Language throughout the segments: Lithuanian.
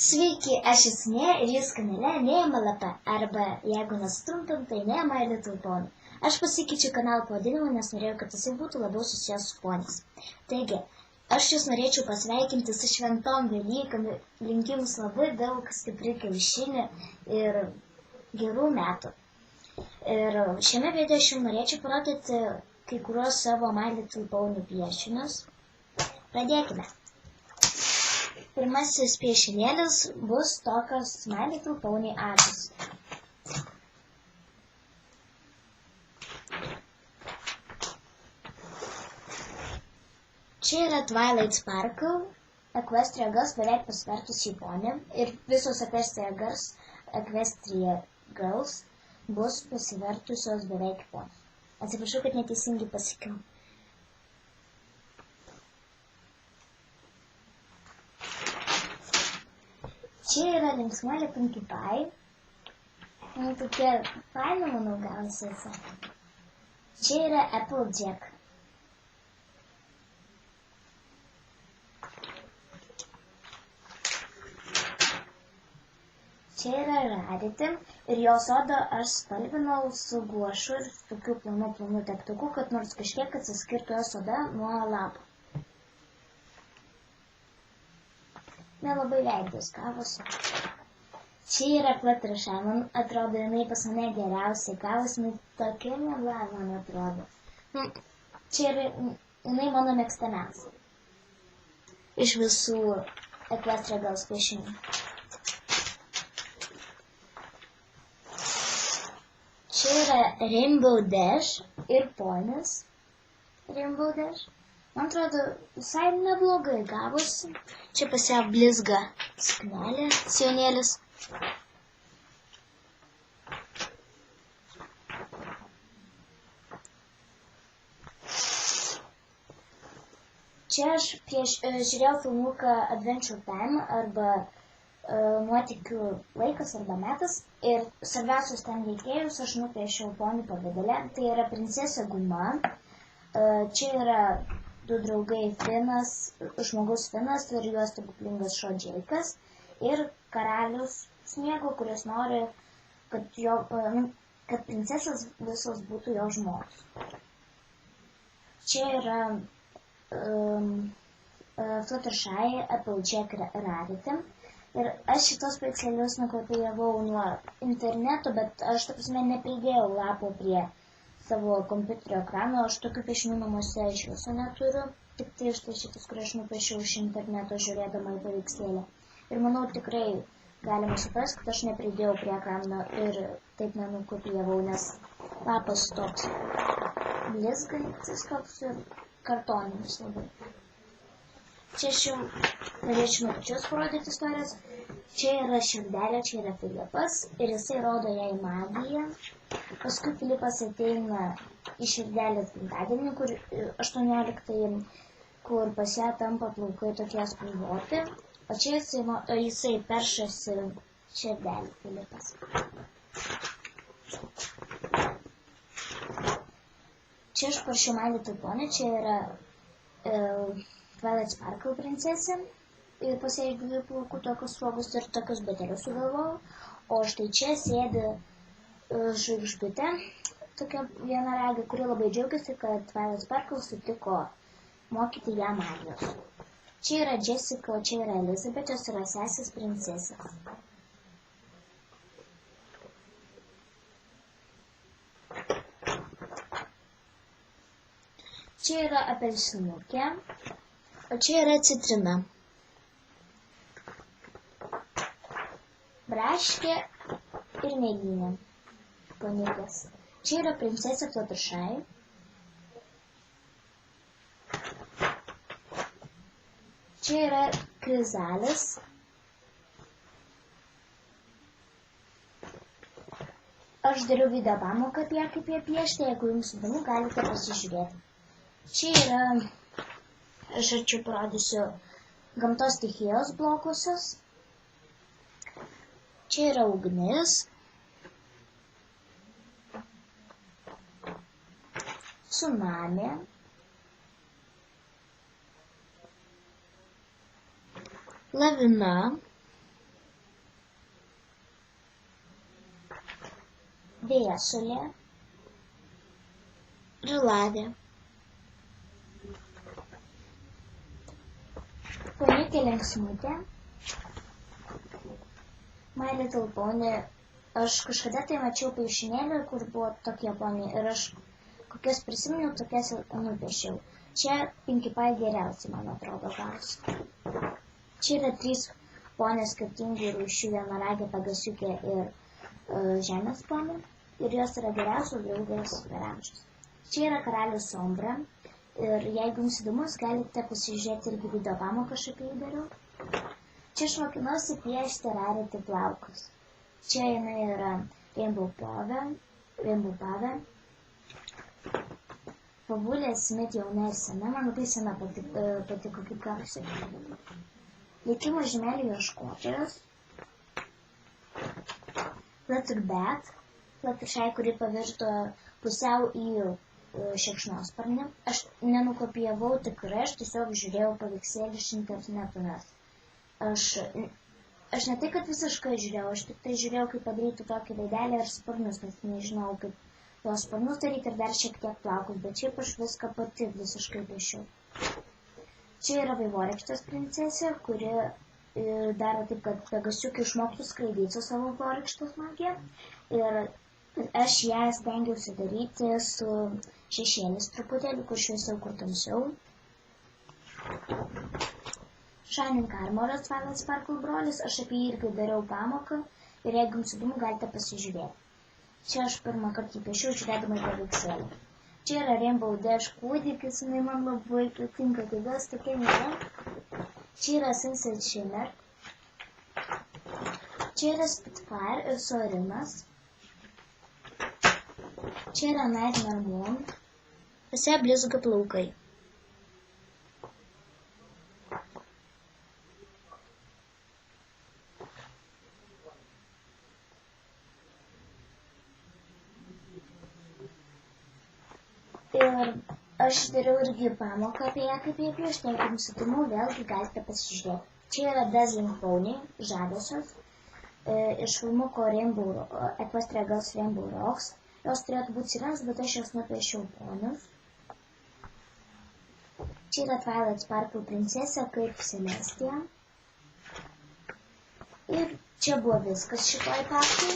Sveiki, aš esu Nė ir jūs kanale Nėmalapa, arba jeigu nesutrumpintai Nėma ir Little Pony. Aš pasikeičiu kanalo pavadinimą, nes norėjau, kad jisai būtų labiau susijęs su poniais. Taigi, aš jūs norėčiau pasveikinti su šventom Velykom, linkiu jums labai daug stiprių kiaušinių ir gerų metų. Ir šiame video aš jums norėčiau parodyti kai kuriuos savo My Little Pony piešinius. Pradėkime. Pirmasis piešinėlis bus tokios My Little Pony akys. Čia yra Twilight Sparkle, Equestria Girls beveik pasvertus į ponį ir visos Equestria Girls bus pasivertusios beveik ponį. Atsiprašau, kad neteisingai pasakiau. Čia yra linksmelė Pinkie Pie. Tokie faini, manau, gausi. Čia yra Applejack. Čia yra Rarity ir jos odą aš spalvinau su guašu ir tokiu plonu teptuku, kad nors kažkiek atsiskirtų jos oda nuo lapų. Nelabai leidus gavosi. Čia yra Fluttershy, man atrodo, jinai pas mane geriausiai gavosi, jinai tokia miela, man atrodo. Čia yra, jinai mano mėgstamiausia iš visų Equestria Girls piešinių. Čia yra Rainbow Dash ir ponis Rainbow Dash. Man atrodo, visai neblogai gavosi. Čia pas ją blizga suknelė, sijonėlis. Čia aš žiūrėjau filmuką Adventure Time arba nuotykių laikas arba metas. Ir svarbiausius ten veikėjus aš nupiešiau ponių pavidale. Tai yra princesė Guma. Čia yra du draugai Finas, žmogus Finas ir jo stebuklingas šuo Džeikas ir karalius Sniego, kuris nori, kad princesės visos būtų jo žmogus. Čia yra Fluttershy, Applejack ir Rarity. Ir aš šitos paveikslėlius nukopijavau nuo interneto, bet aš, ta prasme, nepridėjau lapo prie savo kompiuterio ekrano, aš tokių piešinių namuose iš viso neturiu, tik tai štai šitas, kurį aš nupiešiau iš interneto žiūrėdama į paveikslėlę. Ir manau, tikrai galima suprasti, kad aš nepridėjau prie ekrano ir taip nenukopijavau, nes lapas toks blizgantis toks ir kartoninis labai. Čia aš jau norėčiau nuo pačios parodyti istorijas. Čia yra širdelė, čia yra Filipas ir jisai rodo jai magiją. Paskui Filipas ateina į širdelės gimtadienį, 18, kur pas ją tampa plaukai tokie spalvoti, o čia jisai peršasi širdelį Filipas. Čia aš parašiau My Little Pony, čia yra Twilight Sparkle princesė. Ir pas ją iš dviejų plaukų tokius sruogus ir tokius batelius sugalvojau. O štai čia sėdi žvaigždutė, tokia vienaragė, kuri labai džiaugiasi, kad Twilight Sparkle sutiko mokyti ją magijos. Čia yra Jessica, o čia yra Elizabeth, jos yra sesės princesės. Čia yra apelsinukė, o čia yra citrina. Braškė ir mėlynė. Poniukas. Čia yra princesė Fluttershy. Čia yra Krizalis. Aš dariau video pamoką apie ją, kaip ją piešti, jeigu jums įdomu, galite pasižiūrėti. Čia yra, aš arčiau parodysiu, gamtos stichijos blokusios. Čia yra ugnis, tsunami, lavina, vėsulė, žilavė. Poniutė linksmutė, My Little Pony. Aš kažkada tai mačiau piešinėlį, kur buvo tokie poniai ir aš kokias prisiminiau, tokias nupiešiau. Čia Pinkie Pie geriausiai, man atrodo, gausi. Čia yra 3 ponės skirtingų rūšių, vienaragė, pagasiukė ir žemės ponė. Ir jos yra geriausios draugės per amžius. Čia yra karalius Sombra. Ir jeigu jums įdomus, galite pasižiūrėti irgi video pamoką, aš apie jį dariau. Čia aš mokinuosi piešti Rarity plaukus. Čia jinai yra Rainbow Pave. Pavulė Smith jauna ir sena, man labai sena patiko kaip gavosi. Likimo žymelių ieškotojas. Fluttershy, kuri pavirto pusiau į šikšnosparnį. Aš nenukopijavau tikrai, aš tiesiog žiūrėjau paveikslėlį iš interneto. Aš ne tai, kad visiškai žiūrėjau, aš tik tai žiūrėjau, kaip padaryti tokį veidelį ir sparnus, nes nežinau, kaip tuos sparnus daryti ir dar šiek tiek plaukus, bet šiaip aš viską pati visiškai piešiau. Čia yra vaivorykštės princesė, kuri daro taip, kad pegasiukai išmoktų skraidyti su savo vaivorykštės magija. Ir aš ją stengiausi daryti su šešėlis truputėlį, kur šviesiau, kur tamsiau. Shining Armoras, Twilight Sparkle brolis, aš apie jį irgi dariau pamoką ir jeigu jums įdomu, galite pasižiūrėti. Čia aš pirmą kartą piešiau, žiūrėdama į paveikslėlį. Čia yra Rainbow Dash kūdikis, jinai man labai patinka, tai gal tokia nėra. Čia yra Sunset Shimmer. Čia yra Spitfire ir Sorinas. Čia yra Nightmare Moon. Pas ją blizga plaukai. Ir aš dariau irgi pamoką apie ją, kaip ją piešti, jeigu jums įdomu, vėlgi galite pasižiūrėti. Čia yra Dazzling Pony, žavesios, iš filmuko Equestria Girls Rainbow Rocks. Jos turėtų būti sirenos, bet aš jas nupiešiau ponius. Čia yra Twilight Sparkle princesė kaip Celestia. Ir čia buvo viskas šitoj papkėj.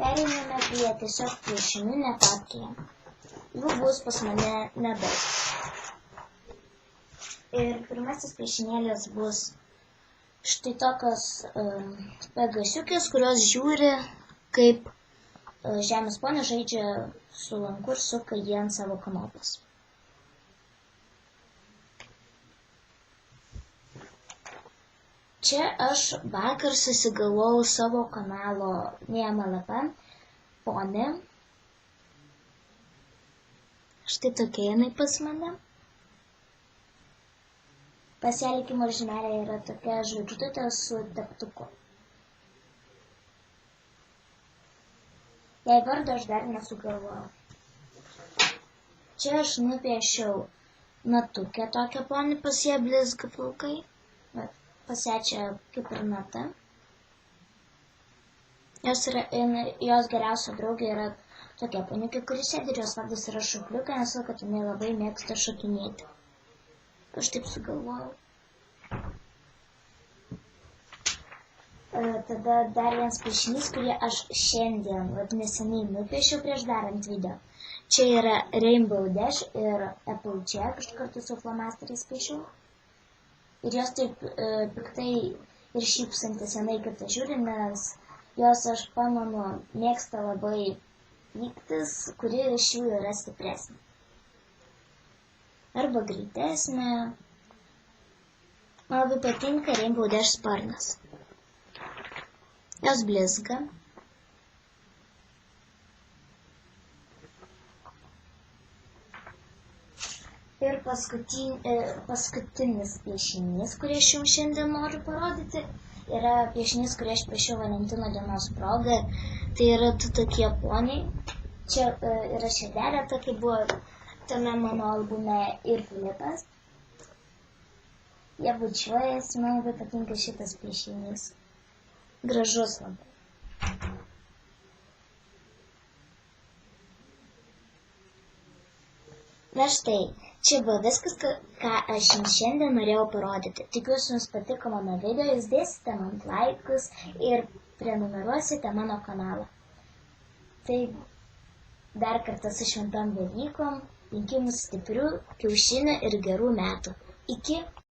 Pereiname prie tiesiog piešinių papkėje. Jų bus pas mane nedaug. Ir pirmasis piešinėlis bus štai tokios pegasiukės, kurios žiūri, kaip žemės ponė žaidžia su lanku ir suka jį ant savo kanopos. Čia aš vakar susigalvojau savo kanalo neamalapą ponė. Štai tokia jinai pas mane. Pas ją likimo žymelė yra tokia žvaigždutė su teptuku. Jei vardo aš dar nesugalvojau. Čia aš nupiešiau natukę tokią ponį, pas ją blizga plaukai. Pas ją čia kaip ir nata. Jos geriausia draugė yra tokia poniukė, kuris sėdi ir jos vardas yra Šukliukė, nes kad jinai labai mėgsta šokinėti. Aš taip sugalvojau. Tada dar vienas piešinys, kurį aš šiandien neseniai nupiešiau prieš darant video. Čia yra Rainbow Dash ir Applejack, aš kartu su flomasteriais piešiau. Ir jos taip piktai ir šypsantis vienai kitą žiūri, nes jos, aš pamenu, mėgsta labai pyktis, kuri iš jų yra stipresnė. Arba greitesnė. Man labai patinka Rainbow Dash sparnas. Jos blizga. Ir paskutinis piešinys, kurį aš jums šiandien noriu parodyti, yra piešinys, kurį aš piešiau Valentino dienos proga. Tai yra tokie poniai. Čia yra širdelė, tokia buvo tame mano albume ir Filipas. Jie bučiuojasi, man labai patinka šitas piešinys. Gražus labai. Na štai, čia buvo viskas, ką aš jums šiandien norėjau parodyti. Tikiuosi, jums patiko mano video, jūs dėsite man laikus ir prenumeruosite mano kanalą. Tai dar kartą su šventom Velykom, linkiu jums stiprių kiaušinių ir gerų metų. Iki!